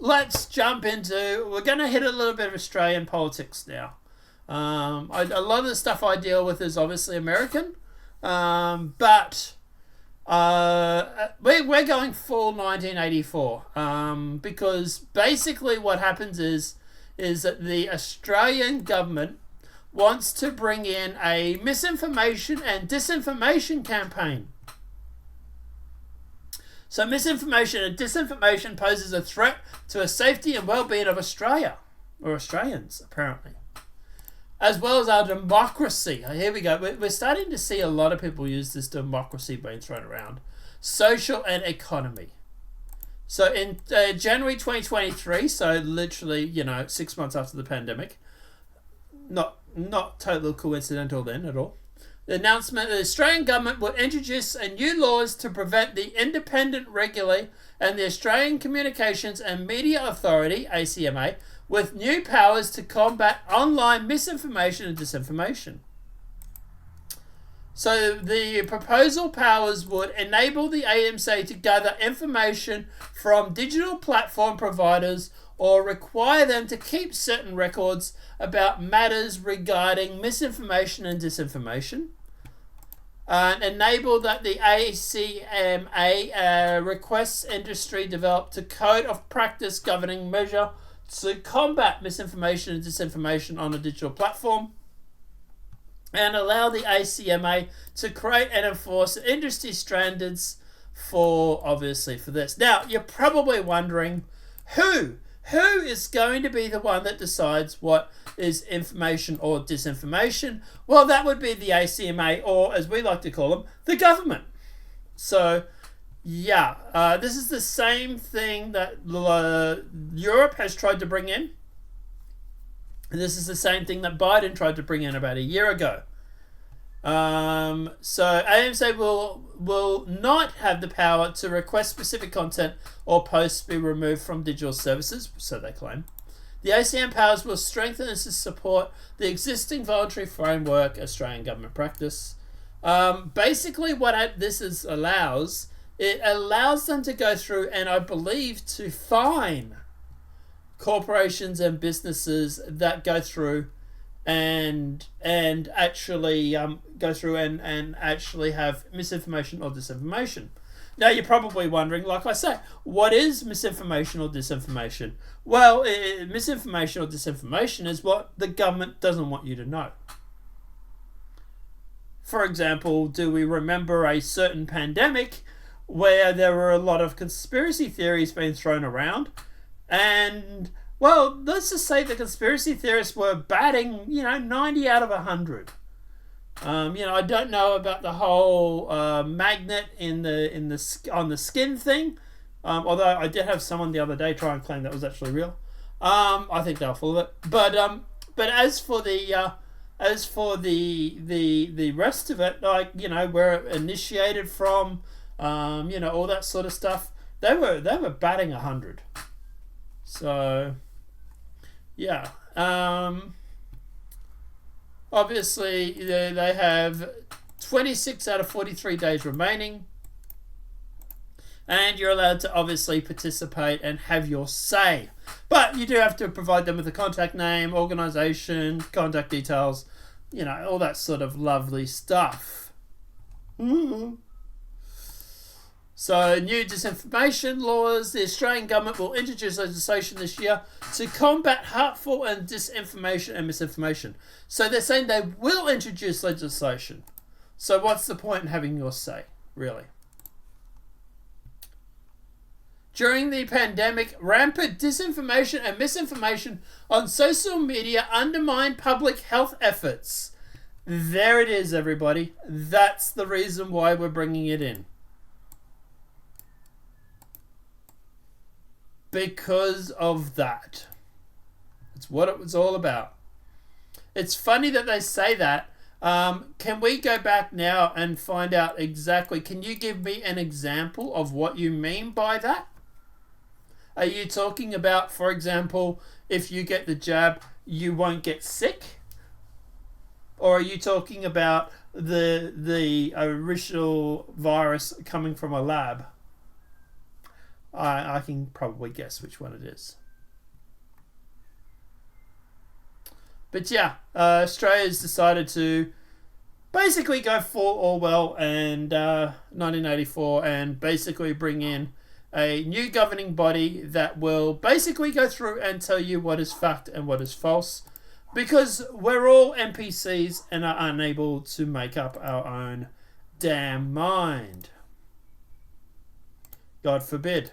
let's jump into... We're going to hit a little bit of Australian politics now. A lot of the stuff I deal with is obviously American, but we're going full 1984, because basically what happens is that the Australian government wants to bring in a misinformation and disinformation campaign. So misinformation and disinformation poses a threat to the safety and well-being of Australia, or Australians, apparently, as well as our democracy. Here we go. We're starting to see a lot of people use this democracy being thrown around. Social and economy. So in January 2023, so literally, 6 months after the pandemic, not totally coincidental then at all, the announcement that the Australian government will introduce a new laws to prevent the Independent Regulator and the Australian Communications and Media Authority, ACMA, with new powers to combat online misinformation and disinformation. So the proposal powers would enable the AMC to gather information from digital platform providers or require them to keep certain records about matters regarding misinformation and disinformation, and enable that the ACMA requests industry develop a code of practice governing measure to combat misinformation and disinformation on a digital platform, and allow the ACMA to create and enforce industry standards for this. Now, you're probably wondering who is going to be the one that decides what is information or disinformation. Well, that would be the ACMA, or as we like to call them, the government. So, this is the same thing that Europe has tried to bring in. And this is the same thing that Biden tried to bring in about a year ago. So AMC will not have the power to request specific content or posts be removed from digital services, so they claim. The ACM powers will strengthen and support the existing voluntary framework Australian government practice. Basically what this allows, it allows them to go through and I believe to fine corporations and businesses that go through and actually go through and actually have misinformation or disinformation. Now you're probably wondering, like I say, what is misinformation or disinformation? Well, misinformation or disinformation is what the government doesn't want you to know. For example, do we remember a certain pandemic where there were a lot of conspiracy theories being thrown around? And, well, let's just say the conspiracy theorists were batting, 90 out of 100. I don't know about the whole magnet on the skin thing. Although I did have someone the other day try and claim that was actually real. I think they were full of it. But as for the rest of it, where it initiated from, all that sort of stuff, they were batting 100. So, yeah. Obviously, they have 26 out of 43 days remaining. And you're allowed to obviously participate and have your say. But you do have to provide them with a contact name, organisation, contact details, all that sort of lovely stuff. Mm-hmm. So, new disinformation laws. The Australian government will introduce legislation this year to combat harmful and disinformation and misinformation. So, they're saying they will introduce legislation. So, what's the point in having your say, really? During the pandemic, rampant disinformation and misinformation on social media undermined public health efforts. There it is, everybody. That's the reason why we're bringing it in. Because of that. It's what it was all about. It's funny that they say that. Can we go back now and find out exactly? Can you give me an example of what you mean by that? Are you talking about, for example, if you get the jab, you won't get sick? Or are you talking about the original virus coming from a lab? I can probably guess which one it is. But yeah, Australia's decided to basically go full Orwell and 1984 and basically bring in a new governing body that will basically go through and tell you what is fact and what is false, because we're all NPCs and are unable to make up our own damn mind. God forbid.